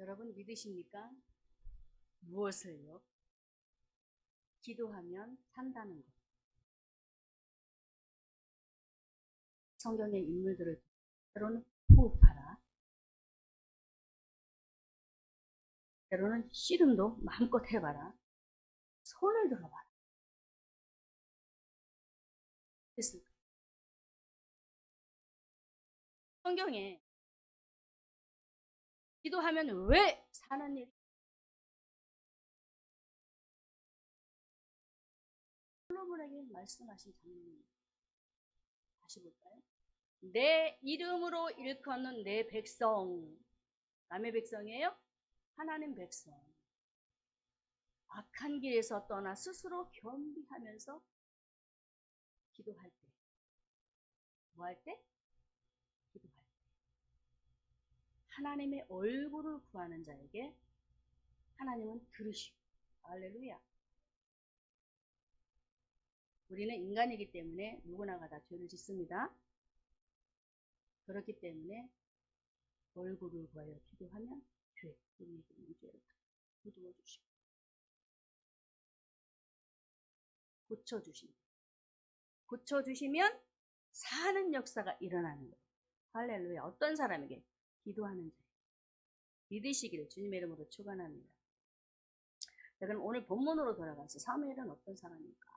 여러분 믿으십니까? 무엇을요? 기도하면 산다는 것. 성경의 인물들을 때로는 호흡하라. 때로는 씨름도 마음껏 해봐라. 손을 들어봐라. 됐습니까? 성경에 기도하면 왜 사는 일? 솔로몬에게 말씀하신 장면입니다. 다시 볼까요? 내 이름으로 일컫는 내 백성. 남의 백성이에요? 하나님 백성. 악한 길에서 떠나 스스로 겸비하면서 기도할 때. 뭐 할 때? 기도할 때. 하나님의 얼굴을 구하는 자에게 하나님은 들으시고. 할렐루야. 우리는 인간이기 때문에 누구나가 다 죄를 짓습니다. 그렇기 때문에 얼굴을 구하여 기도하면 죄, 우리의 죄를 거두어 주시고 고쳐주십니다. 고쳐주시면 사는 역사가 일어나는 거예요. 할렐루야. 어떤 사람에게? 기도하는 자. 믿으시기를 주님의 이름으로 축원합니다. 자, 그럼 오늘 본문으로 돌아가서 사무엘은 어떤 사람일까?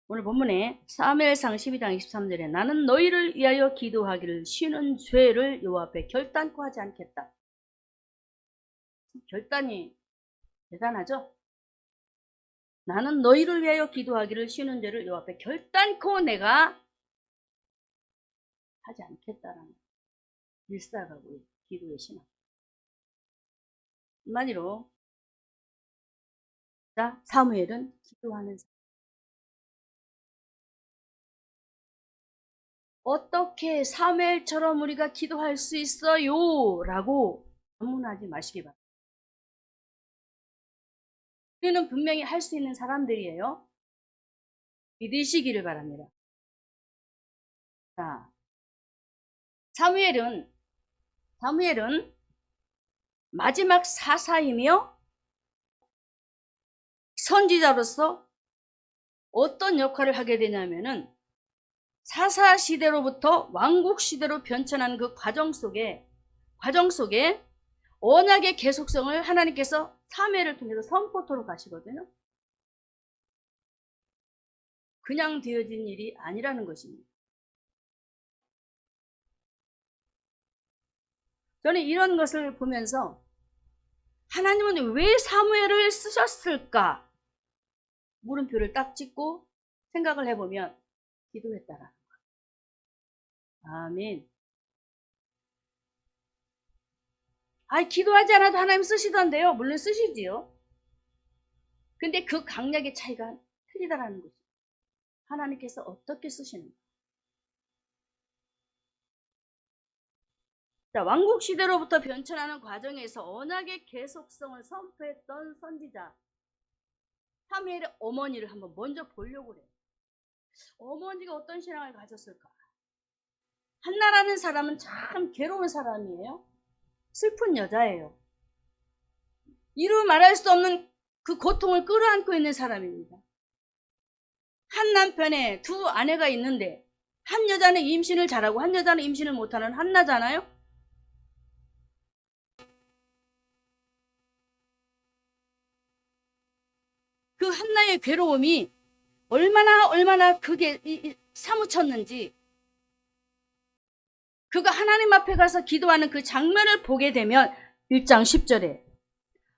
오늘 본문에 사무엘상 12장 23절에 나는 너희를 위하여 기도하기를 쉬는 죄를 여호와 앞에 결단코 하지 않겠다. 결단이 대단하죠? 나는 너희를 위하여 기도하기를 쉬는 죄를 여호와 앞에 결단코 내가 하지 않겠다라는 일사가고 기도의 신앙. 한마디로 자, 사무엘은 기도하는 사람. 어떻게 사무엘처럼 우리가 기도할 수 있어요? 라고 질문하지 마시기 바랍니다. 우리는 분명히 할 수 있는 사람들이에요. 믿으시기를 바랍니다. 자, 사무엘은 마지막 사사이며 선지자로서 어떤 역할을 하게 되냐면은 사사 시대로부터 왕국 시대로 변천하는 그 과정 속에 언약의 계속성을 하나님께서 사무엘을 통해서 선포토록 하시거든요. 그냥 되어진 일이 아니라는 것입니다. 저는 이런 것을 보면서 하나님은 왜 사무엘을 쓰셨을까? 물음표를 딱 찍고 생각을 해보면 기도했다라. 아멘. 기도하지 않아도 하나님 쓰시던데요. 물론 쓰시지요. 근데 그 강약의 차이가 틀리다라는 거죠. 하나님께서 어떻게 쓰시는가. 자, 왕국 시대로부터 변천하는 과정에서 언약의 계속성을 선포했던 선지자 사무엘의 어머니를 한번 먼저 보려고 그래요. 어머니가 어떤 신앙을 가졌을까? 한나라는 사람은 참 괴로운 사람이에요. 슬픈 여자예요. 이루 말할 수 없는 그 고통을 끌어안고 있는 사람입니다. 한 남편에 두 아내가 있는데 한 여자는 임신을 잘하고 한 여자는 임신을 못하는 한나잖아요. 그 한나의 괴로움이 얼마나 그게 사무쳤는지 그가 하나님 앞에 가서 기도하는 그 장면을 보게 되면 1장 10절에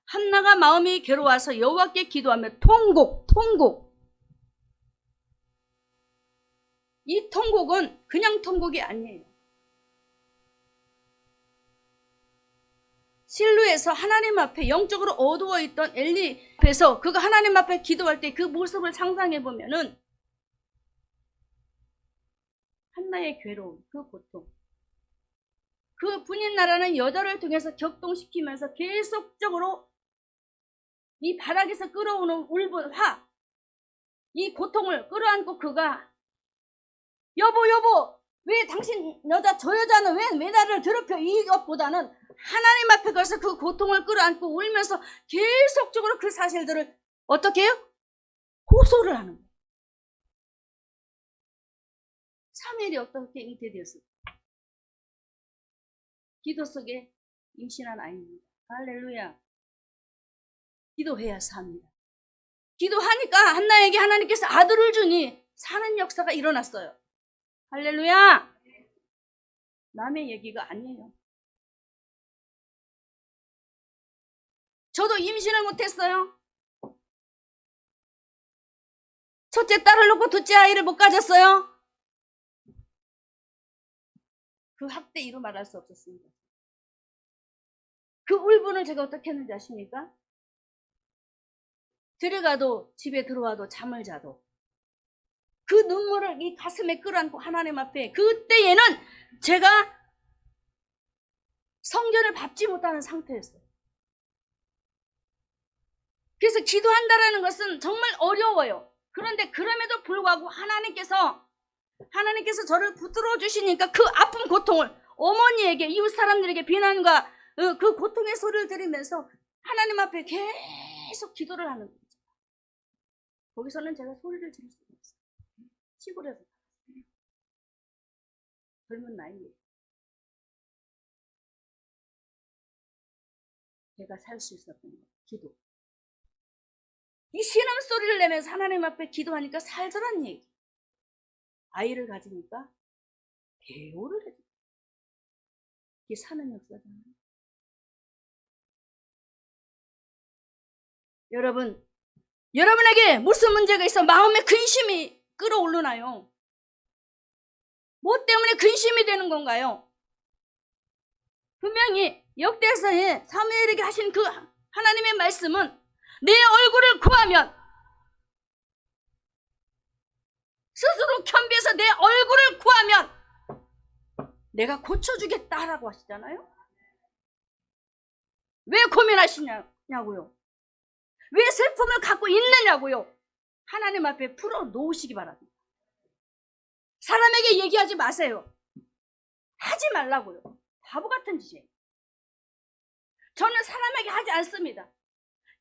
한나가 마음이 괴로워서 여호와께 기도하며 통곡. 이 통곡은 그냥 통곡이 아니에요. 실로에서 하나님 앞에 영적으로 어두워 있던 엘리 앞에서 그가 하나님 앞에 기도할 때 그 모습을 상상해 보면은 한나의 괴로움, 그 고통, 그 분인 나라는 여자를 통해서 격동시키면서 계속적으로 이 바닥에서 끌어오는 울분, 화, 이 고통을 끌어안고 그가 여보 왜 당신 여자 저 여자는 왜 나를 괴롭혀? 이것보다는 하나님 앞에 가서 그 고통을 끌어안고 울면서 계속적으로 그 사실들을 어떻게 해요? 고소를 하는 거예요. 사무엘이 어떻게 잉태되었을까? 기도 속에 임신한 아이입니다. 할렐루야. 기도해야 삽니다. 기도하니까 한나에게 하나님께서 아들을 주니 사는 역사가 일어났어요. 할렐루야. 남의 얘기가 아니에요. 저도 임신을 못했어요. 첫째 딸을 놓고 둘째 아이를 못 가졌어요. 그 학대 이루 말할 수 없었습니다. 그 울분을 제가 어떻게 했는지 아십니까? 들어가도 집에 들어와도 잠을 자도 그 눈물을 이 가슴에 끌어안고 하나님 앞에, 그때에는 제가 성전을 밟지 못하는 상태였어요. 그래서 기도한다라는 것은 정말 어려워요. 그런데 그럼에도 불구하고 하나님께서 저를 붙들어 주시니까 그 아픈 고통을 어머니에게, 이웃 사람들에게 비난과 그 고통의 소리를 들으면서 하나님 앞에 계속 기도를 하는 거죠. 거기서는 제가 소리를 지를 수가 없어요. 시골에서 젊은 나이에 제가 살 수 있었던 거, 기도. 이 신음소리를 내면서 하나님 앞에 기도하니까 살더란 얘기. 아이를 가지니까 개호를 해줘. 이게 사는 역사잖아요. 여러분에게 무슨 문제가 있어 마음에 근심이 끌어오르나요? 뭐 때문에 근심이 되는 건가요? 분명히 역대서에 사무엘에게 하신 그 하나님의 말씀은 내 얼굴을 구하면, 스스로 겸비해서 내 얼굴을 구하면 내가 고쳐주겠다라고 하시잖아요. 왜 고민하시냐고요? 왜 슬픔을 갖고 있느냐고요? 하나님 앞에 풀어놓으시기 바랍니다. 사람에게 얘기하지 마세요. 하지 말라고요. 바보 같은 짓이에요. 저는 사람에게 하지 않습니다.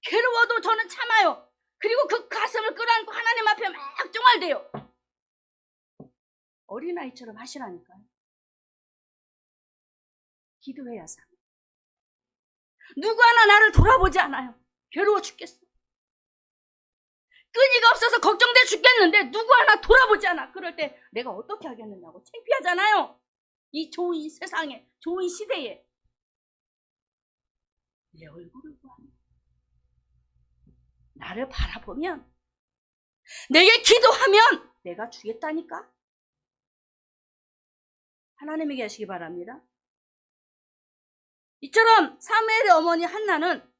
괴로워도 저는 참아요. 그리고 그 가슴을 끌어안고 하나님 앞에 막 중얼대요. 어린아이처럼 하시라니까요. 기도해야 사. 누구 하나 나를 돌아보지 않아요. 괴로워 죽겠어. 끈이가 없어서 걱정돼 죽겠는데 누구 하나 돌아보지 않아. 그럴 때 내가 어떻게 하겠느냐고 창피하잖아요. 이 좋은 세상에, 좋은 시대에 내 얼굴을 보면, 나를 바라보면, 내게 기도하면 내가 주겠다니까. 하나님에게 하시기 바랍니다. 이처럼 사무엘의 어머니 한나는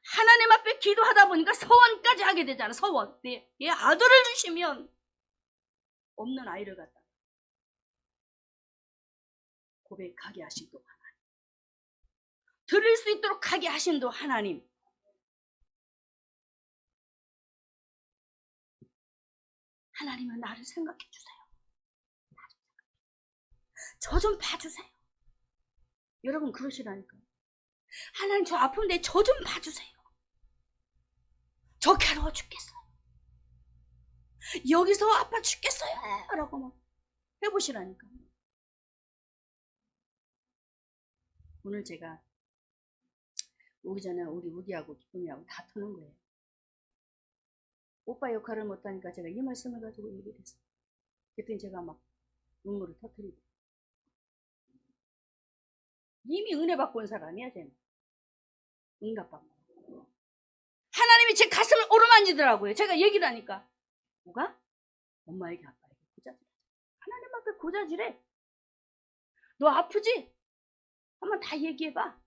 하나님 앞에 기도하다 보니까 서원까지 하게 되잖아. 서원. 얘 아들을 주시면 없는 아이를 갖다 고백하게 하신 또 하나님, 들을 수 있도록 하게 하신 또 하나님. 하나님은 나를 생각해 주세요. 저 좀 봐주세요. 여러분 그러시라니까요. 하나님 저 아픈데 저 좀 봐주세요. 저 괴로워 죽겠어요. 여기서 아파 죽겠어요. 라고 막 해보시라니까요. 오늘 제가 오기 전에 우리 우기하고 기쁨이하고 다투는 거예요. 오빠 역할을 못하니까 제가 이 말씀을 가지고 얘기를 했어요. 그랬더니 제가 막 눈물을 터뜨리고. 이미 은혜 받고 온 사람이야, 쟤는. 응답받고. 하나님이 제 가슴을 오르만지더라고요. 제가 얘기를 하니까. 뭐가? 엄마에게 아빠에게 고자질. 하나님 앞에 고자질해. 너 아프지? 한번 다 얘기해봐.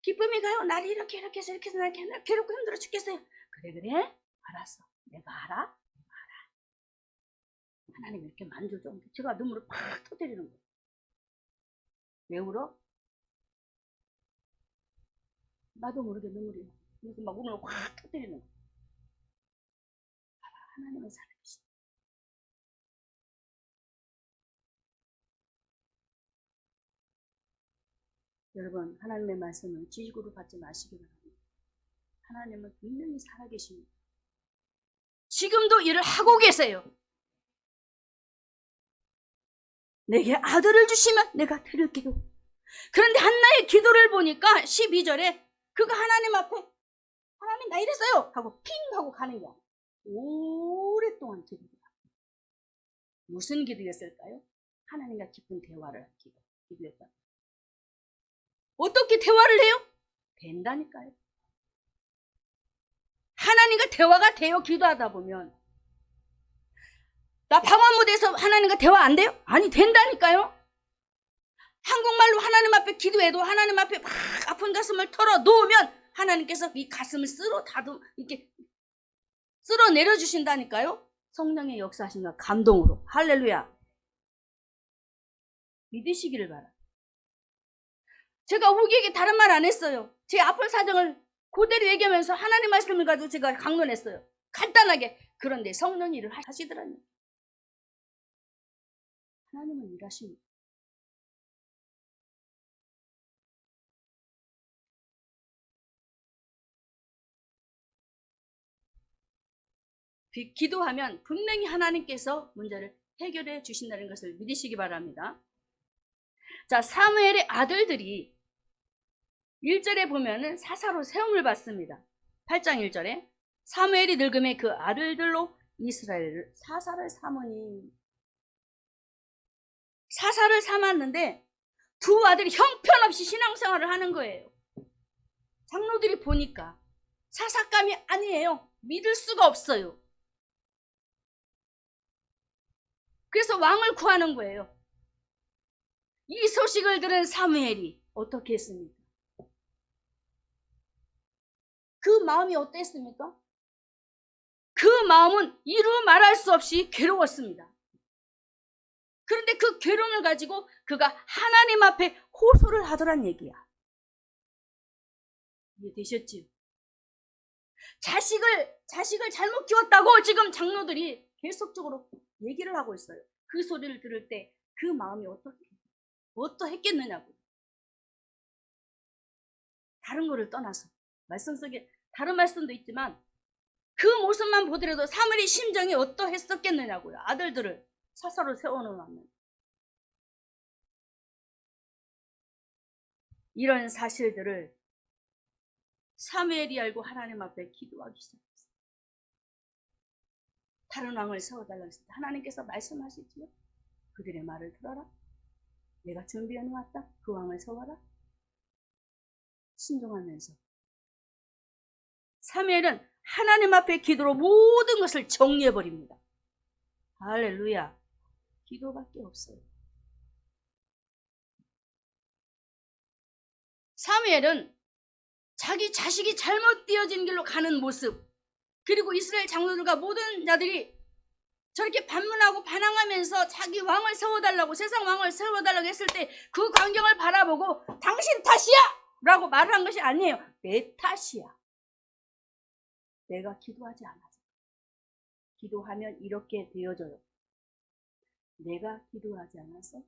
기쁨이 가요. 나를 이렇게 해서 날 괴롭고 힘들어 죽겠어요. 그래? 알았어. 내가 알아? 하나님 이렇게 만져줘. 제가 눈물을 팍 터뜨리는 거예요. 왜 울어? 나도 모르게 눈물이 나. 그래서 막 눈물을 확 터뜨리는 거예요. 하나님은 살아계시다. 여러분, 하나님의 말씀을 지식으로 받지 마시기 바랍니다. 하나님은 분명히 살아계십니다. 지금도 일을 하고 계세요. 내게 아들을 주시면 내가 드릴게요. 그런데 한나의 기도를 보니까 12절에 그가 하나님 앞에 하나님 나 이랬어요 하고 핑 하고 가는 거야. 오랫동안 기도했다. 무슨 기도였을까요? 하나님과 깊은 대화를 기도했다. 어떻게 대화를 해요? 된다니까요. 하나님과 대화가 돼요. 기도하다 보면. 나 방언 무대에서 하나님과 대화 안 돼요? 아니, 된다니까요. 한국말로 하나님 앞에 기도해도 하나님 앞에 막 아픈 가슴을 털어 놓으면 하나님께서 이 가슴을 이렇게 쓸어 내려주신다니까요. 성령의 역사하신가 감동으로. 할렐루야. 믿으시기를 바랍니다. 제가 후기에게 다른 말 안 했어요. 제 아픈 사정을 그대로 얘기하면서 하나님 말씀을 가지고 제가 강론했어요. 간단하게. 그런데 성령 일을 하시더라고요. 하나님은 일하십니다. 기도하면 분명히 하나님께서 문제를 해결해 주신다는 것을 믿으시기 바랍니다. 자, 사무엘의 아들들이 1절에 보면은 사사로 세움을 받습니다. 8장 1절에 사무엘이 늙음에 그 아들들로 이스라엘을 사사를 삼으니, 사사를 삼았는데 두 아들이 형편없이 신앙생활을 하는 거예요. 장로들이 보니까 사사감이 아니에요. 믿을 수가 없어요. 그래서 왕을 구하는 거예요. 이 소식을 들은 사무엘이 어떻게 했습니까? 그 마음이 어땠습니까? 그 마음은 이루 말할 수 없이 괴로웠습니다. 그런데 그 괴로움을 가지고 그가 하나님 앞에 호소를 하더란 얘기야. 이해되셨지요? 자식을 잘못 키웠다고 지금 장로들이 계속적으로 얘기를 하고 있어요. 그 소리를 들을 때 그 마음이 어떠했겠느냐고. 다른 거를 떠나서 말씀 속에 다른 말씀도 있지만 그 모습만 보더라도 사무엘의 심정이 어떠했었겠느냐고요. 아들들을 사사로 세워놓으면. 이런 사실들을 사무엘이 알고 하나님 앞에 기도하기 시작했어요. 다른 왕을 세워달라고 했을 때 하나님께서 말씀하시지요. 그들의 말을 들어라. 내가 준비해 놓았다. 그 왕을 세워라. 순종하면서 사무엘은 하나님 앞에 기도로 모든 것을 정리해버립니다. 할렐루야. 기도밖에 없어요. 사무엘은 자기 자식이 잘못 띄어진 길로 가는 모습, 그리고 이스라엘 장로들과 모든 자들이 저렇게 반문하고 반항하면서 자기 왕을 세워달라고, 세상 왕을 세워달라고 했을 때 그 광경을 바라보고 당신 탓이야! 라고 말을 한 것이 아니에요. 내 탓이야. 내가 기도하지 않아서. 기도하면 이렇게 되어져요. 내가 기도하지 않아서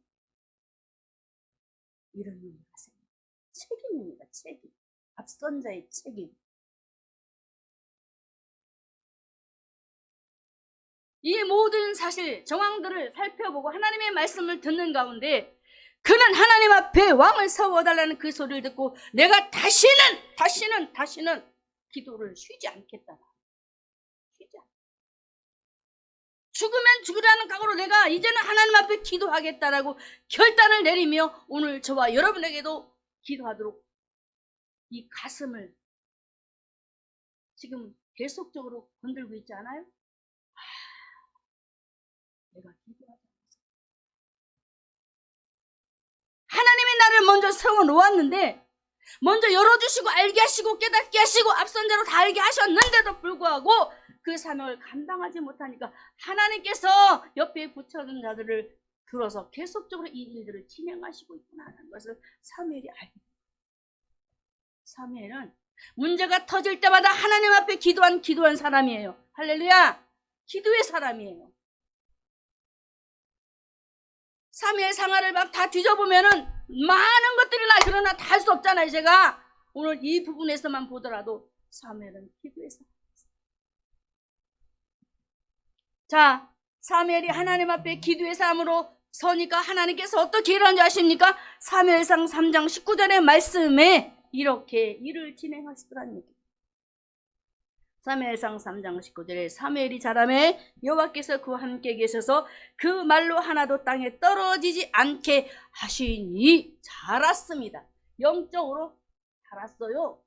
이런 일이 발생합니다. 책임입니다. 책임. 앞선 자의 책임. 이 모든 사실 정황들을 살펴보고 하나님의 말씀을 듣는 가운데 그는 하나님 앞에 왕을 세워달라는 그 소리를 듣고 내가 다시는 기도를 쉬지 않겠다. 쉬지 않겠다. 죽으면 죽으라는 각오로 내가 이제는 하나님 앞에 기도하겠다라고 결단을 내리며 오늘 저와 여러분에게도 기도하도록 이 가슴을 지금 계속적으로 건들고 있지 않아요? 내가 기도하지 않았어. 하나님이 나를 먼저 세워놓았는데 먼저 열어주시고 알게 하시고 깨닫게 하시고 앞선 자로 다 알게 하셨는데도 불구하고 그 사명을 감당하지 못하니까 하나님께서 옆에 붙여둔 자들을 들어서 계속적으로 이 일들을 진행하시고 있구나 하는 것을 사무엘이 알게 됩니다. 사무엘은 문제가 터질 때마다 하나님 앞에 기도한 사람이에요. 할렐루야. 기도의 사람이에요. 사무엘 상하를 막 다 뒤져보면은 많은 것들이 그러나 다 할 수 없잖아요. 제가 오늘 이 부분에서만 보더라도 사무엘은 기도해서. 자, 사무엘이 하나님 앞에 기도해서 함으로 서니까 하나님께서 어떻게 일하는지 아십니까? 사무엘상 3장 19절의 말씀에 이렇게 일을 진행하시더라는 얘기. 사무엘상 3장 19절에 사무엘이 자라매 여호와께서 그와 함께 계셔서 그 말로 하나도 땅에 떨어지지 않게 하시니 자랐습니다. 영적으로 자랐어요.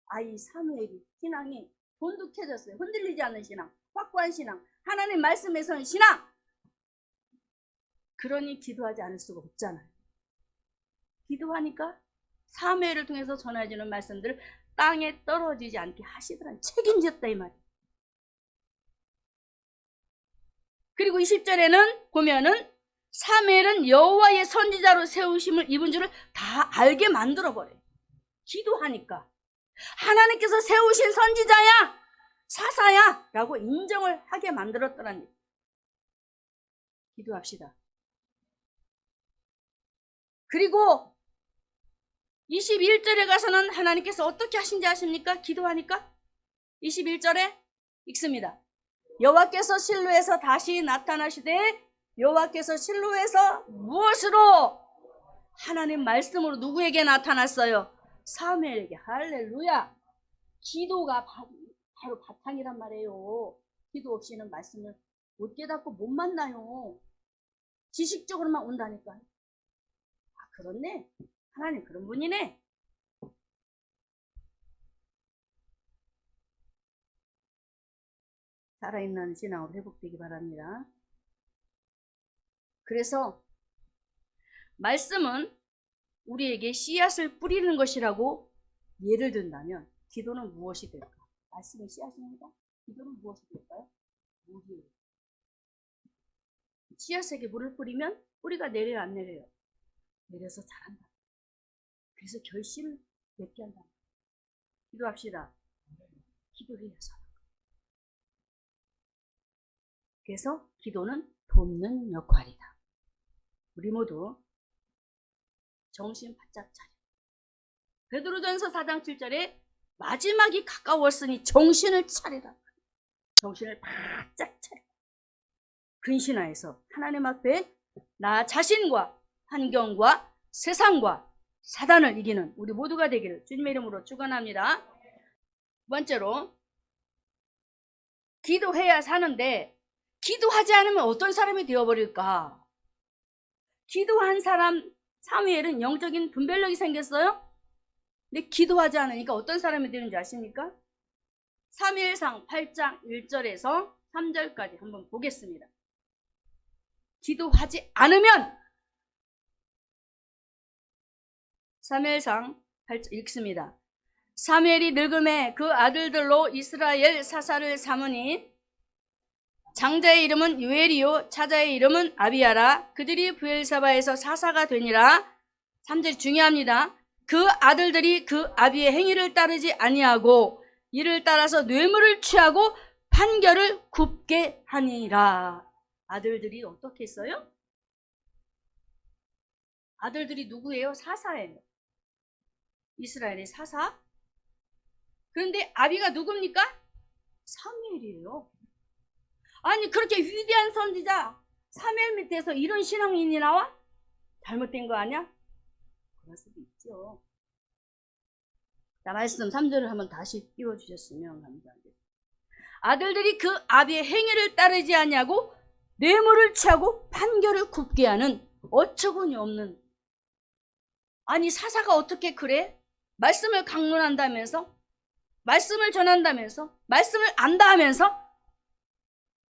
아이 사무엘이 신앙이 돈독해졌어요. 흔들리지 않는 신앙, 확고한 신앙, 하나님 말씀에서는 신앙. 그러니 기도하지 않을 수가 없잖아요. 기도하니까 사무엘을 통해서 전해지는 말씀들을 땅에 떨어지지 않게 하시더란, 책임졌다 이 말이에요. 그리고 20절에는 보면은 사무엘은 여호와의 선지자로 세우심을 입은 줄을 다 알게 만들어버려요. 기도하니까 하나님께서 세우신 선지자야, 사사야 라고 인정을 하게 만들었더란 얘기예요. 기도합시다. 그리고 21절에 가서는 하나님께서 어떻게 하신지 아십니까? 기도하니까 21절에 읽습니다. 여호와께서 실로에서 다시 나타나시되, 여호와께서 실로에서 무엇으로? 하나님 말씀으로 누구에게 나타났어요? 사무엘에게. 할렐루야. 기도가 바로 바탕이란 말이에요. 기도 없이는 말씀을 못 깨닫고 못 만나요. 지식적으로만 온다니까. 아, 그렇네. 하나님 그런 분이네. 살아있는 신앙으로 회복되기 바랍니다. 그래서 말씀은 우리에게 씨앗을 뿌리는 것이라고 예를 든다면 기도는 무엇이 될까? 말씀이 씨앗입니다. 기도는 무엇이 될까요? 물이에요. 씨앗에게 물을 뿌리면 뿌리가 내려요, 안 내려요? 내려서 자란다. 그래서 결실을 맺게 한다. 기도합시다. 기도해서. 그래서 기도는 돕는 역할이다. 우리 모두 정신 바짝 차려. 베드로전서 4장 7절에 마지막이 가까웠으니 정신을 차리라. 정신을 바짝 차려. 근신하여서 하나님 앞에 나 자신과 환경과 세상과 사단을 이기는 우리 모두가 되기를 주님의 이름으로 축원합니다. 두 번째로, 기도해야 사는데 기도하지 않으면 어떤 사람이 되어버릴까? 기도한 사람, 사무엘은 영적인 분별력이 생겼어요. 근데 기도하지 않으니까 어떤 사람이 되는지 아십니까? 사무엘상 8장 1절에서 3절까지 한번 보겠습니다. 기도하지 않으면, 사무엘상 8절 읽습니다. 사무엘이 늙음에 그 아들들로 이스라엘 사사를 삼으니 장자의 이름은 요엘이요 차자의 이름은 아비야라. 그들이 브엘사바에서 사사가 되니라. 3절이 중요합니다. 그 아들들이 그 아비의 행위를 따르지 아니하고 이를 따라서 뇌물을 취하고 판결을 굽게 하니라. 아들들이 어떻게 했어요? 아들들이 누구예요? 사사예요. 이스라엘의 사사. 그런데 아비가 누굽니까? 사무엘이에요. 아니 그렇게 위대한 선지자 사무엘 밑에서 이런 신앙인이 나와? 잘못된 거 아니야? 그럴 수도 있죠. 자, 말씀 3절을 한번 다시 띄워주셨으면 감사하겠습니다. 아들들이 그 아비의 행위를 따르지 아니하고 뇌물을 취하고 판결을 굽게 하는 어처구니 없는, 아니 사사가 어떻게 그래? 말씀을 강론한다면서, 말씀을 전한다면서, 말씀을 안다 하면서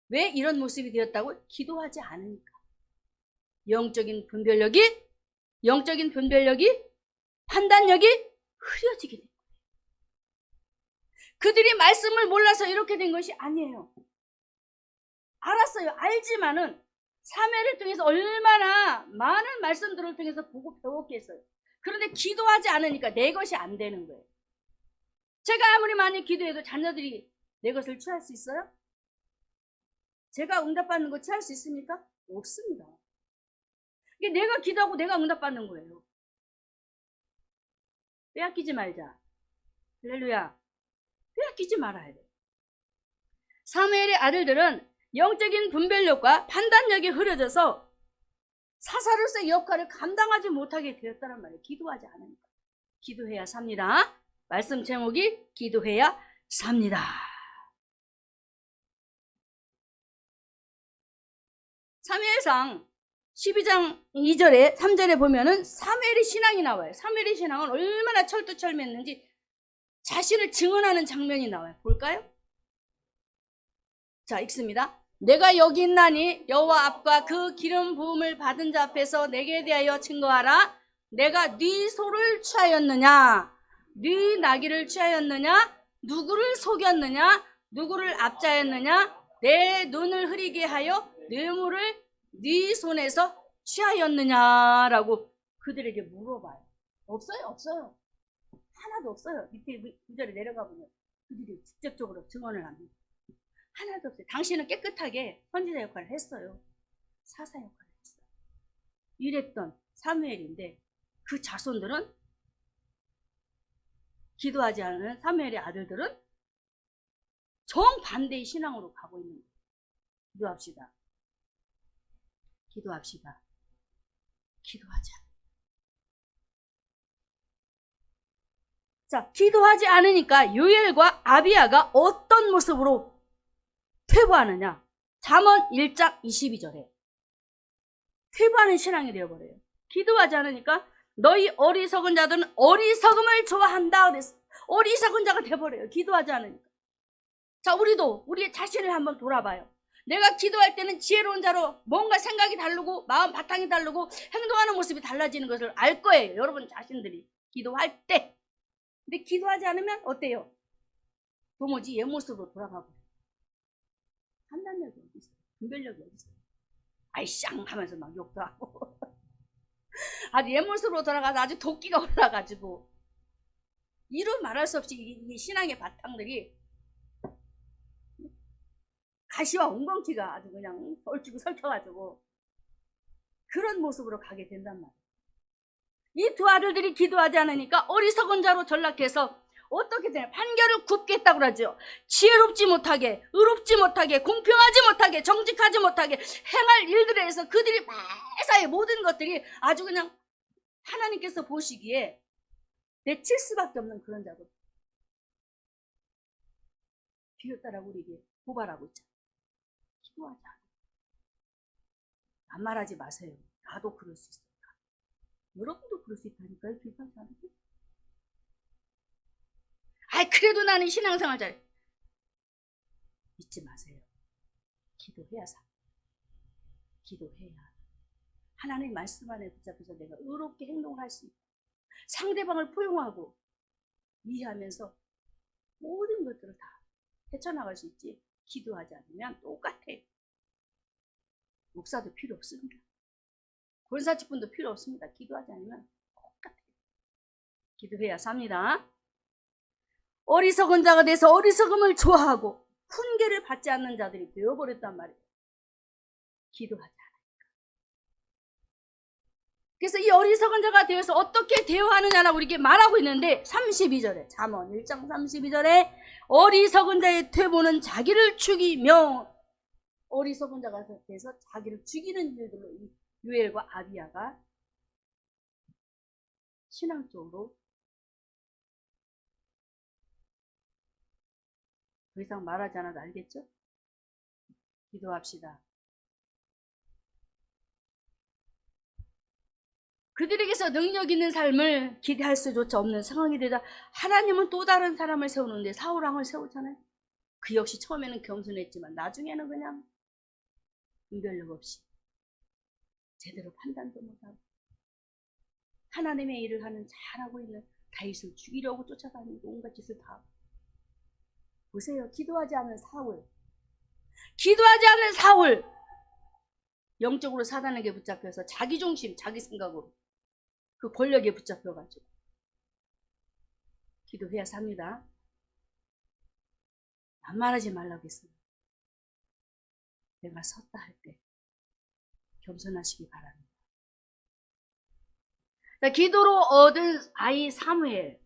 왜 이런 모습이 되었다고? 기도하지 않으니까. 영적인 분별력이 판단력이 흐려지게 된 거예요. 그들이 말씀을 몰라서 이렇게 된 것이 아니에요. 알았어요. 알지만은 사무엘을 통해서 얼마나 많은 말씀들을 통해서 보고 배웠겠어요. 그런데 기도하지 않으니까 내 것이 안 되는 거예요. 제가 아무리 많이 기도해도 자녀들이 내 것을 취할 수 있어요? 제가 응답받는 거 취할 수 있습니까? 없습니다. 이게 내가 기도하고 내가 응답받는 거예요. 빼앗기지 말자. 할렐루야. 빼앗기지 말아야 돼. 사무엘의 아들들은 영적인 분별력과 판단력이 흐려져서 사사로서의 역할을 감당하지 못하게 되었다는 말이에요. 기도하지 않으니까. 기도해야 삽니다. 말씀 제목이 기도해야 삽니다. 사무엘상 12장 2절에 3절에 보면은 사무엘의 신앙이 나와요. 사무엘의 신앙은 얼마나 철두철미했는지 자신을 증언하는 장면이 나와요. 볼까요? 자, 읽습니다. 내가 여기 있나니 여호와 앞과 그 기름 부음을 받은 자 앞에서 내게 대하여 증거하라. 내가 네 소를 취하였느냐? 네 나귀를 취하였느냐? 누구를 속였느냐? 누구를 압자였느냐? 내 눈을 흐리게 하여 뇌물을 네 손에서 취하였느냐라고 그들에게 물어봐요. 없어요, 없어요. 하나도 없어요. 밑에 구절에 내려가 보면 그들이 직접적으로 증언을 합니다. 하나도 없어요. 당신은 깨끗하게 선지자 역할을 했어요. 사사 역할을 했어요. 이랬던 사무엘인데 그 자손들은, 기도하지 않은 사무엘의 아들들은 정반대의 신앙으로 가고 있는 거예요. 기도합시다. 기도합시다. 기도하자. 자, 기도하지 않으니까 요엘과 아비야가 어떤 모습으로 퇴보하느냐? 잠언 1장 22절에 퇴보하는 신앙이 되어버려요. 기도하지 않으니까 너희 어리석은 자들은 어리석음을 좋아한다 그랬어. 어리석은 자가 돼버려요. 기도하지 않으니까. 자, 우리도 우리의 자신을 한번 돌아봐요. 내가 기도할 때는 지혜로운 자로 뭔가 생각이 다르고 마음 바탕이 다르고 행동하는 모습이 달라지는 것을 알 거예요. 여러분 자신들이 기도할 때. 근데 기도하지 않으면 어때요? 도무지 옛 모습으로 돌아가고. 판단력이 어디 있어요? 분별력이 어디 있어요? 아이 쌍 하면서 막 욕도 하고 아주 옛 모습으로 돌아가서 아주 도끼가 올라가지고 이루 말할 수 없이 이 신앙의 바탕들이 가시와 웅겅퀴가 아주 그냥 얼추고 설켜가지고 그런 모습으로 가게 된단 말이에요. 이 두 아들들이 기도하지 않으니까 어리석은 자로 전락해서 어떻게 되냐? 판결을 굽게 했다고 그러죠. 지혜롭지 못하게, 의롭지 못하게, 공평하지 못하게, 정직하지 못하게 행할 일들에 대해서 그들이 매사의 모든 것들이 아주 그냥 하나님께서 보시기에 내칠 수밖에 없는 그런 자들. 비웃다라고 우리에게 고발하고 있잖아요. 기도하자. 반말하지 마세요. 나도 그럴 수 있어요. 여러분도 그럴 수 있다니까요. 비판하지 않으세요? 아이 그래도 나는 신앙생활 잘. 잊지 마세요. 기도해야 사. 기도해야 하나님 말씀 안에 붙잡혀서 내가 의롭게 행동을 할 수 있고 상대방을 포용하고 이해하면서 모든 것들을 다 헤쳐나갈 수 있지. 기도하지 않으면 똑같아요. 목사도 필요 없습니다. 권사직분도 필요 없습니다. 기도하지 않으면 똑같아요. 기도해야 삽니다. 어리석은 자가 돼서 어리석음을 좋아하고 훈계를 받지 않는 자들이 되어버렸단 말이에요. 기도하지 않으니까. 그래서 이 어리석은 자가 되어서 어떻게 대화하느냐라고 우리에게 말하고 있는데 32절에 잠언 1장 32절에 어리석은 자의 퇴보는 자기를 죽이며, 어리석은 자가 돼서 자기를 죽이는 일들로 이 요엘과 아비야가 신앙적으로 더 이상 말하지 않아도 알겠죠? 기도합시다. 그들에게서 능력 있는 삶을 기대할 수조차 없는 상황이 되자 하나님은 또 다른 사람을 세우는데 사울왕을 세우잖아요. 그 역시 처음에는 겸손했지만 나중에는 그냥 분별력 없이 제대로 판단도 못하고 하나님의 일을 하는 잘하고 있는 다윗을 죽이려고 쫓아다니고 온갖 짓을 다 하고. 보세요. 기도하지 않은 사울. 기도하지 않은 사울. 영적으로 사단에게 붙잡혀서 자기 중심, 자기 생각으로 그 권력에 붙잡혀가지고 기도해야 삽니다. 반말하지 말라고 했어요. 내가 섰다 할 때 겸손하시기 바랍니다. 자, 기도로 얻은 아이 사무엘.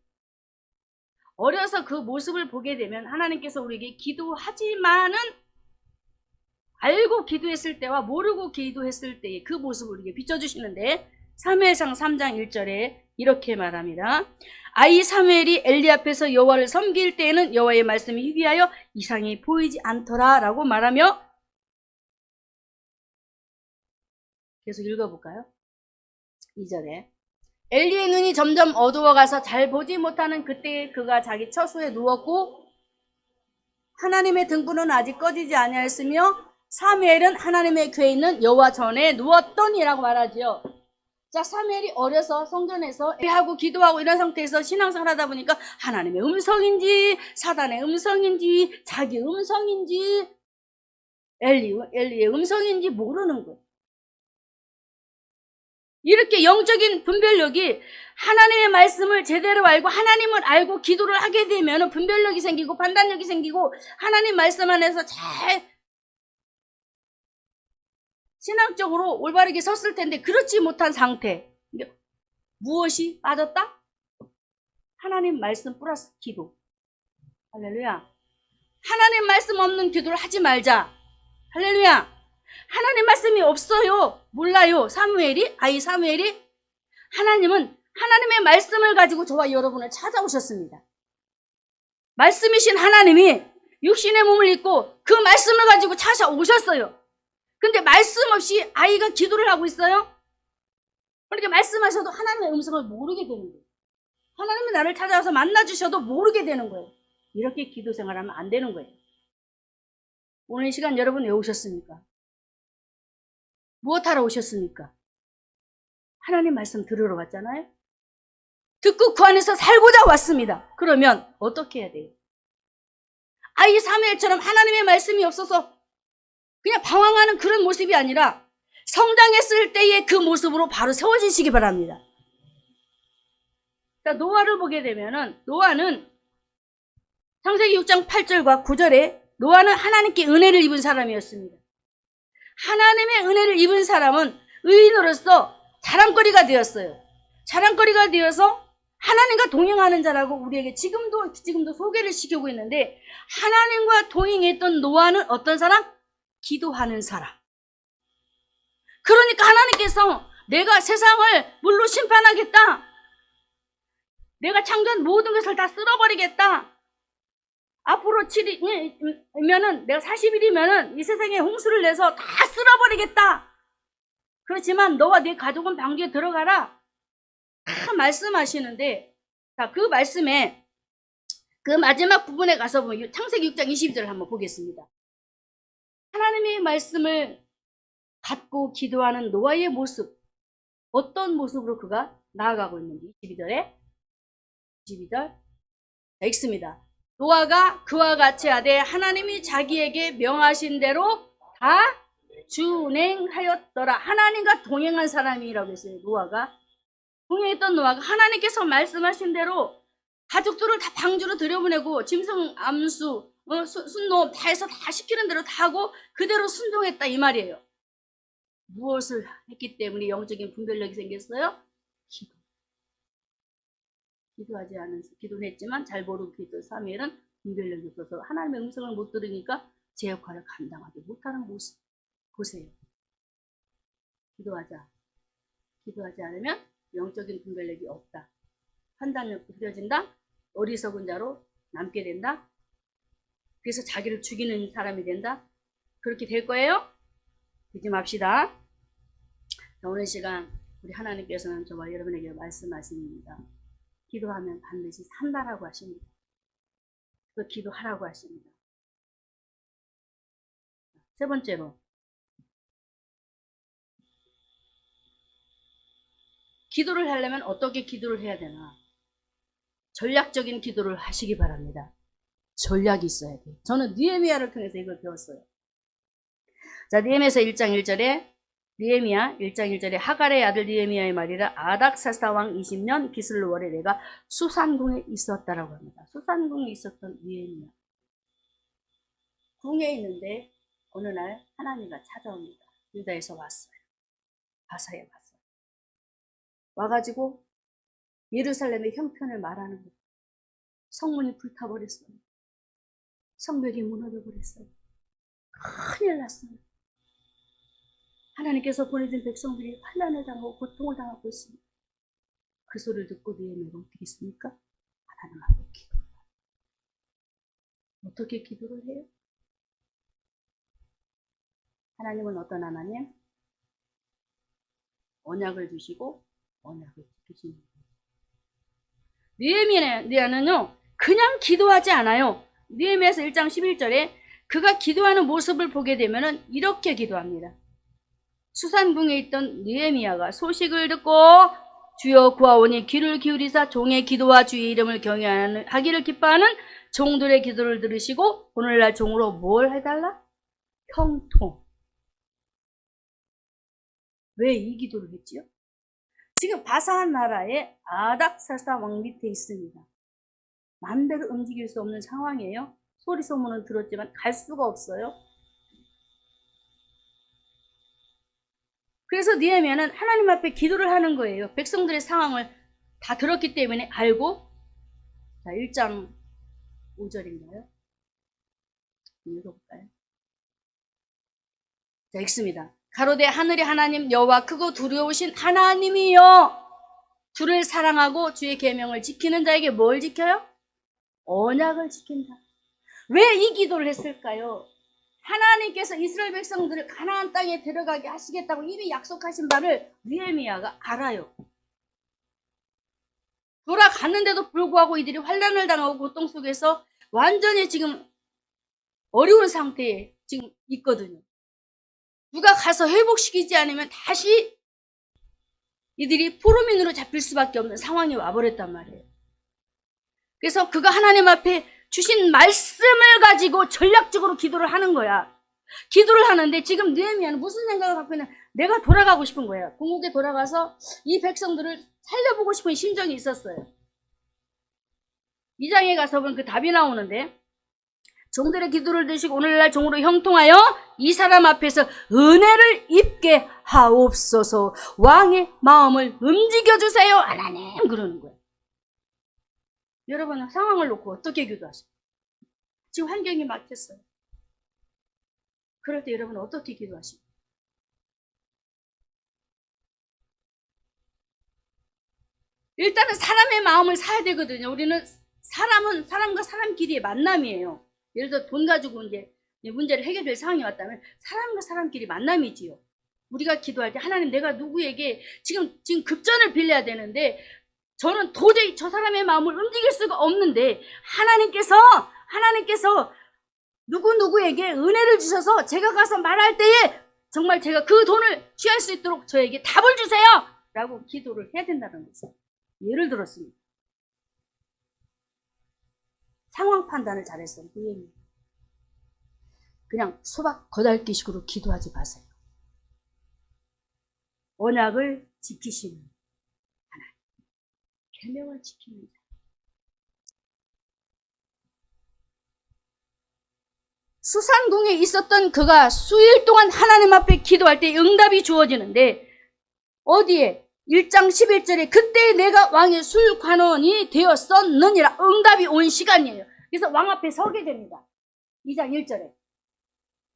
어려서 그 모습을 보게 되면 하나님께서 우리에게 기도하지만은 알고 기도했을 때와 모르고 기도했을 때의 그 모습을 우리에게 비춰주시는데 사무엘상 3장 1절에 이렇게 말합니다. 아이 사무엘이 엘리 앞에서 여호와를 섬길 때에는 여호와의 말씀이 희비하여 이상이 보이지 않더라 라고 말하며 계속 읽어볼까요? 2절에 엘리의 눈이 점점 어두워가서 잘 보지 못하는 그때에 그가 자기 처소에 누웠고 하나님의 등불은 아직 꺼지지 아니하였으며 사무엘은 하나님의 궤에 있는 여호와 전에 누웠더니라고 말하지요. 자, 사무엘이 어려서 성전에서 하고 기도하고 이런 상태에서 신앙생활 하다 보니까 하나님의 음성인지 사단의 음성인지 자기 음성인지 엘리의 음성인지 모르는 거예요. 이렇게 영적인 분별력이 하나님의 말씀을 제대로 알고 하나님을 알고 기도를 하게 되면 분별력이 생기고 판단력이 생기고 하나님 말씀 안에서 잘 신앙적으로 올바르게 섰을 텐데 그렇지 못한 상태. 무엇이 빠졌다? 하나님 말씀 플러스 기도. 할렐루야. 하나님 말씀 없는 기도를 하지 말자. 할렐루야. 하나님 말씀이 없어요. 몰라요. 아이 사무엘이 하나님은 하나님의 말씀을 가지고 저와 여러분을 찾아오셨습니다. 말씀이신 하나님이 육신의 몸을 입고 그 말씀을 가지고 찾아오셨어요. 근데 말씀 없이 아이가 기도를 하고 있어요. 그렇게 말씀하셔도 하나님의 음성을 모르게 되는 거예요. 하나님이 나를 찾아와서 만나주셔도 모르게 되는 거예요. 이렇게 기도 생활하면 안 되는 거예요. 오늘 이 시간 여러분 왜 오셨습니까? 무엇하러 오셨습니까? 하나님 말씀 들으러 왔잖아요. 듣고 그 안에서 살고자 왔습니다. 그러면 어떻게 해야 돼요? 아이 사무엘처럼 하나님의 말씀이 없어서 그냥 방황하는 그런 모습이 아니라 성장했을 때의 그 모습으로 바로 세워지시기 바랍니다. 자, 노아를 보게 되면은 노아는 창세기 6장 8절과 9절에 노아는 하나님께 은혜를 입은 사람이었습니다. 하나님의 은혜를 입은 사람은 의인으로서 자랑거리가 되었어요. 자랑거리가 되어서 하나님과 동행하는 자라고 우리에게 지금도 소개를 시키고 있는데 하나님과 동행했던 노아는 어떤 사람? 기도하는 사람. 그러니까 하나님께서 내가 세상을 물로 심판하겠다. 내가 창조한 모든 것을 다 쓸어버리겠다. 앞으로 7일이면은 내가 40일이면은 이 세상에 홍수를 내서 다 쓸어버리겠다. 그렇지만 너와 네 가족은 방주에 들어가라. 다 말씀하시는데 자, 그 말씀에 그 마지막 부분에 가서 보면 창세기 6장 22절을 한번 보겠습니다. 하나님의 말씀을 갖고 기도하는 노아의 모습, 어떤 모습으로 그가 나아가고 있는지 22절 자, 읽습니다. 노아가 그와 같이 하되 하나님이 자기에게 명하신 대로 다 준행하였더라. 하나님과 동행한 사람이라고 했어요. 노아가 동행했던 노아가 하나님께서 말씀하신 대로 가족들을 다 방주로 들여보내고 짐승 암수 순놈 다 해서 다 시키는 대로 다 하고 그대로 순종했다 이 말이에요. 무엇을 했기 때문에 영적인 분별력이 생겼어요? 기도하지 않은 기도는 했지만 잘 모르고 기도 사무엘은 분별력이 없어서 하나님의 음성을 못 들으니까 제 역할을 감당하지 못하는 모습 보세요. 기도하지 않으면 영적인 분별력이 없다. 판단력이 흐려진다. 어리석은 자로 남게 된다. 그래서 자기를 죽이는 사람이 된다. 그렇게 될 거예요? 믿지 맙시다. 자, 오늘 시간 우리 하나님께서는 저와 여러분에게 말씀하십니다. 기도하면 반드시 산다라고 하십니다. 또 기도하라고 하십니다. 세 번째로 기도를 하려면 어떻게 기도를 해야 되나? 전략적인 기도를 하시기 바랍니다. 전략이 있어야 돼요. 저는 느헤미야를 통해서 이걸 배웠어요. 자, 느헤미야서 1장 1절에 느헤미야 1장 1절에 하갈의 아들 느헤미야의 말이라 아닥사스다 왕 20년 기슬로 월에 내가 수산궁에 있었다라고 합니다. 수산궁에 있었던 느헤미야. 궁에 있는데 어느 날 하나님과 찾아옵니다. 유다에서 왔어요. 가사에 왔어요. 와가지고 예루살렘의 형편을 말하는 거예요. 성문이 불타버렸어요. 성벽이 무너져버렸어요. 큰일 났어요. 하나님께서 보내준 백성들이 환난을 당하고 고통을 당하고 있습니다. 그 소리를 듣고 느헤미야가 어떻게 했습니까? 하나님 앞에 기도를 해요. 어떻게 기도를 해요? 하나님은 어떤 하나님? 언약을 주시고 언약을 지키시는 거예요. 느헤미야는요 그냥 기도하지 않아요. 느헤미야서 1장 11절에 그가 기도하는 모습을 보게 되면은 이렇게 기도합니다. 수산궁에 있던 느헤미야가 소식을 듣고 주여 구하오니 귀를 기울이사 종의 기도와 주의 이름을 경외하기를 기뻐하는 종들의 기도를 들으시고 오늘날 종으로 뭘 해달라? 형통. 왜 이 기도를 했지요? 지금 바사한 나라의 아닥사스다 왕 밑에 있습니다. 마음대로 움직일 수 없는 상황이에요. 소리 소문은 들었지만 갈 수가 없어요. 그래서 느헤미야는 하나님 앞에 기도를 하는 거예요. 백성들의 상황을 다 들었기 때문에 알고. 자, 1장 5절인가요? 읽어볼까요? 자, 읽습니다. 가로되 하늘의 하나님 여호와 크고 두려우신 하나님이여 주를 사랑하고 주의 계명을 지키는 자에게 뭘 지켜요? 언약을 지킨다. 왜 이 기도를 했을까요? 하나님께서 이스라엘 백성들을 가나안 땅에 들어가게 하시겠다고 이미 약속하신 바를 느헤미야가 알아요. 돌아갔는데도 불구하고 이들이 환난을 당하고 고통 속에서 완전히 지금 어려운 상태에 지금 있거든요. 누가 가서 회복시키지 않으면 다시 이들이 포로민으로 잡힐 수밖에 없는 상황이 와버렸단 말이에요. 그래서 그가 하나님 앞에 주신 말씀을 가지고 전략적으로 기도를 하는 거야. 기도를 하는데 지금 느헤미야는 무슨 생각을 갖고 있냐? 내가 돌아가고 싶은 거야. 궁극에 돌아가서 이 백성들을 살려보고 싶은 심정이 있었어요. 2장에 가서 보면 그 답이 나오는데 종들의 기도를 드시고 오늘날 종으로 형통하여 이 사람 앞에서 은혜를 입게 하옵소서. 왕의 마음을 움직여주세요. 하나님 그러는 거예요. 여러분 상황을 놓고 어떻게 기도하세요? 지금 환경이 막혔어요. 그럴 때 여러분 어떻게 기도하십니까? 일단은 사람의 마음을 사야 되거든요. 우리는 사람은 사람과 사람끼리의 만남이에요. 예를 들어 돈 가지고 이제 문제를 해결될 상황이 왔다면 사람과 사람끼리 만남이지요. 우리가 기도할 때 하나님 내가 누구에게 지금 급전을 빌려야 되는데 저는 도저히 저 사람의 마음을 움직일 수가 없는데 하나님께서 누구에게 은혜를 주셔서 제가 가서 말할 때에 정말 제가 그 돈을 취할 수 있도록 저에게 답을 주세요! 라고 기도를 해야 된다는 거죠. 예를 들었습니다. 상황 판단을 잘했어요. 그냥 소박 거달기식으로 기도하지 마세요. 언약을 지키시는 하나님, 계명을 지키는 자. 수산궁에 있었던 그가 수일 동안 하나님 앞에 기도할 때 응답이 주어지는데 어디에? 1장 11절에 그때 내가 왕의 술관원이 되었었느니라. 응답이 온 시간이에요. 그래서 왕 앞에 서게 됩니다. 2장 1절에.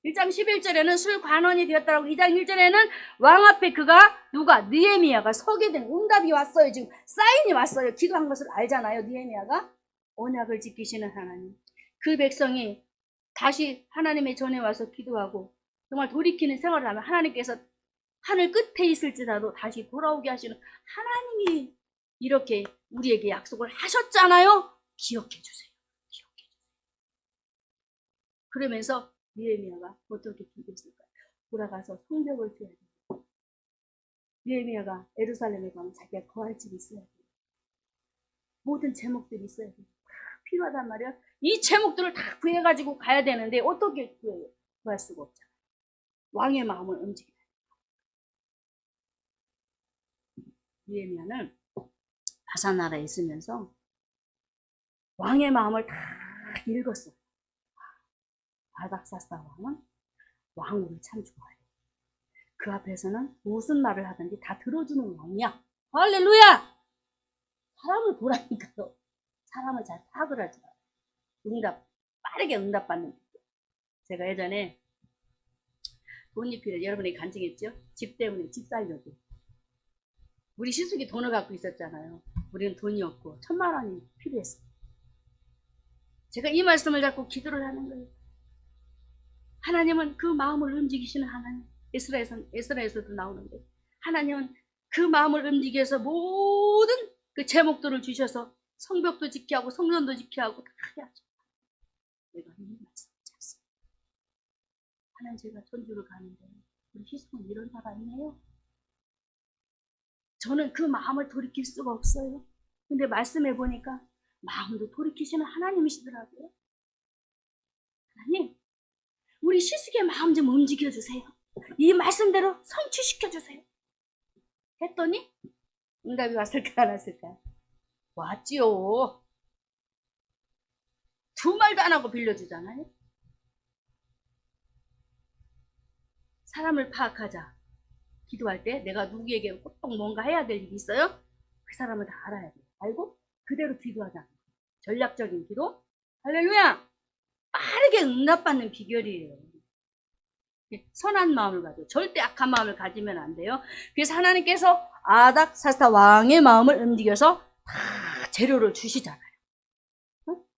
1장 11절에는 술관원이 되었다라고 2장 1절에는 왕 앞에 누가? 느헤미야가 서게 된 응답이 왔어요. 지금 사인이 왔어요. 기도한 것을 알잖아요. 느헤미야가. 언약을 지키시는 하나님. 그 백성이 다시 하나님의 전에 와서 기도하고 정말 돌이키는 생활을 하면 하나님께서 하늘 끝에 있을지라도 다시 돌아오게 하시는 하나님이 이렇게 우리에게 약속을 하셨잖아요. 기억해 주세요. 기억해 주세요. 그러면서 느헤미야가 어떻게 기도했을까요? 돌아가서 성벽을 지어야 돼요. 느헤미야가 예루살렘에 가면 자기가 거할 집이 있어야 돼요. 모든 제목들이 있어야 돼요. 다 필요하단 말이야. 이 제목들을 다 구해가지고 가야 되는데 어떻게 구해요? 구할 수가 없잖아요. 왕의 마음을 움직여야 돼요. 느헤미야는 바사나라에 있으면서 왕의 마음을 다 읽었어요. 아닥사스다 왕은 왕후를 참 좋아해요. 그 앞에서는 무슨 말을 하든지 다 들어주는 왕이야. 할렐루야! 사람을 보라니까요. 사람을 잘 파악을 하지 말아요. 빠르게 응답받는. 제가 예전에 돈리필을 여러분이 간증했죠? 집 때문에 집 살려고. 우리 시숙이 돈을 갖고 있었잖아요. 우리는 돈이 없고 1,000,000원이 필요했어. 제가 이 말씀을 잡고 기도를 하는 거예요. 하나님은 그 마음을 움직이시는 하나님. 에스라에서도 나오는데 하나님은 그 마음을 움직여서 모든 그 제목들을 주셔서 성벽도 지켜야 하고 성전도 지켜야 하고 다 해야죠. 내가 이 말씀 잡습니다. 하나님 제가 전주를 가는데 우리 희숙은 이런 사람이에요. 저는 그 마음을 돌이킬 수가 없어요. 근데 말씀해 보니까 마음도 돌이키시는 하나님이시더라고요. 하나님, 우리 시숙의 마음 좀 움직여주세요. 이 말씀대로 성취시켜주세요. 했더니 응답이 왔을까 안 왔을까? 왔지요. 두 말도 안 하고 빌려주잖아요. 사람을 파악하자. 기도할 때 내가 누구에게 꼭 뭔가 해야 될 일이 있어요? 그 사람을 다 알아야 돼. 알고 그대로 기도하자. 전략적인 기도. 할렐루야. 빠르게 응답받는 비결이에요. 선한 마음을 가지고 절대 악한 마음을 가지면 안 돼요. 그래서 하나님께서 아닥사스다 왕의 마음을 움직여서 다 재료를 주시잖아요.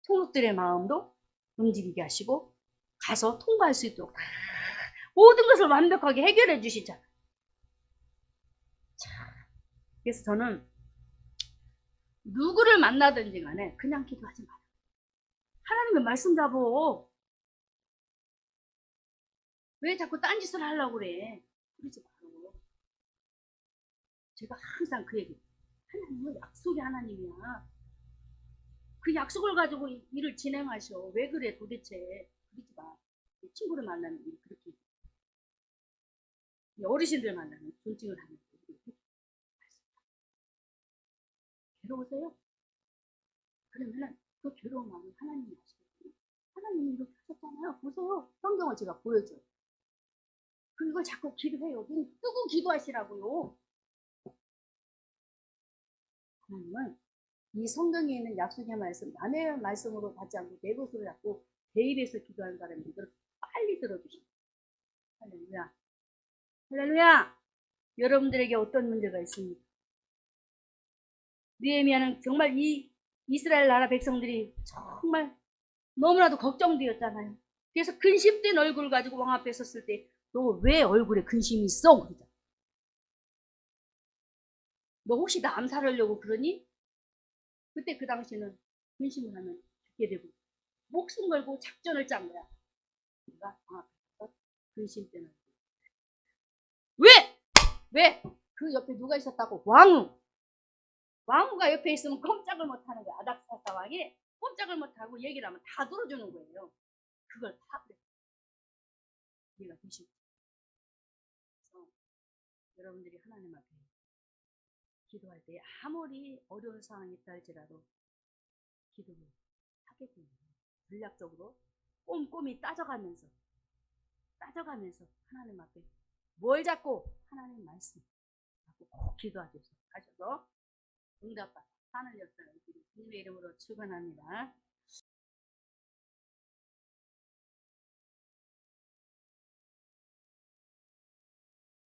통역들의 마음도 움직이게 하시고 가서 통과할 수 있도록 다 모든 것을 완벽하게 해결해 주시잖아요. 그래서 저는 누구를 만나든지 간에 그냥 기도하지 마요. 하나님의 말씀 잡어. 왜 자꾸 딴짓을 하려고 그래? 그러지 말고. 제가 항상 그 얘기. 하나님은 약속의 하나님이야. 그 약속을 가지고 일을 진행하셔. 왜 그래 도대체. 그러지 마. 친구를 만나면 그렇게. 어르신들 만나면 존칭을 하는 거예요. 괴로우세요? 그러면은 그 괴로운 마음을 하나님이 아시거든요. 하나님이 이렇게 하셨잖아요. 보세요. 성경을 제가 보여줘요. 그걸 자꾸 기도해요. 눈 뜨고 기도하시라고요. 하나님은 이 성경에 있는 약속의 말씀, 남의 말씀으로 받지 않고 내 것으로 잡고 대입해서 기도하는 사람들을 빨리 들어주십니다. 할렐루야. 할렐루야. 여러분들에게 어떤 문제가 있습니까? 느헤미야는 정말 이 이스라엘 나라 백성들이 정말 너무나도 걱정되었잖아요. 그래서 근심된 얼굴 가지고 왕 앞에 섰을 때 너 왜 얼굴에 근심이 있어? 너 혹시 나 암살하려고 그러니? 그때 그 당시는 근심을 하면 죽게 되고 목숨 걸고 작전을 짠 거야. 내가 왕 앞에 서 근심 때문에. 왜? 왜? 그 옆에 누가 있었다고? 왕후. 왕후가 옆에 있으면 꼼짝을 못하는 거야. 아닥사스다 왕이 꼼짝을 못하고 얘기를 하면 다 들어주는 거예요. 그걸 파악해. 얘가 근심. 여러분들이 하나님 앞에 기도할 때 아무리 어려운 상황이 있다 할지라도 기도를 하게 됩니다. 전략적으로 꼼꼼히 따져가면서 하나님 앞에 뭘 잡고 하나님 말씀 잡고 꼭 기도하셔서 응답받아 하늘 역사를 주님의 이름으로 축원합니다.